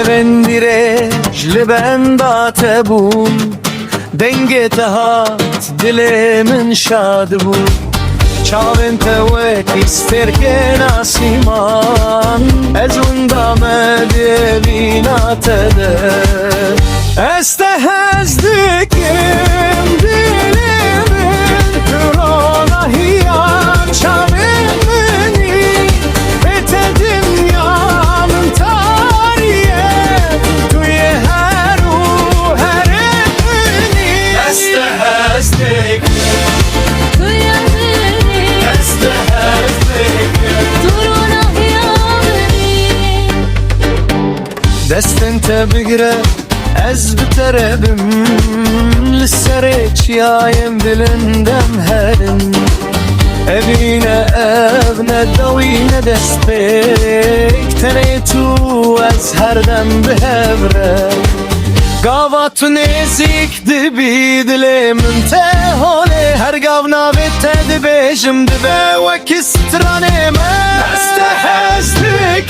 شوندیرش لبن داته بود دنگت هات دل من شاد بود چاوین توک استر که ناسیمان از اون دامه دیوینات ده استهزدکم دل من کرونا هیان چاوین منی بت دنیا من تاریه توی هر و هر منی استهزدک دست انت بقرا از بتربم لسريك يايم دلندم هرم ابينا ابنا دوينا دستيك تريتو از هردم بهبره قاوات نزيك دبي دلي من تهولي هر قاونا بتدبيشم دبا وكستراني ما استحزتك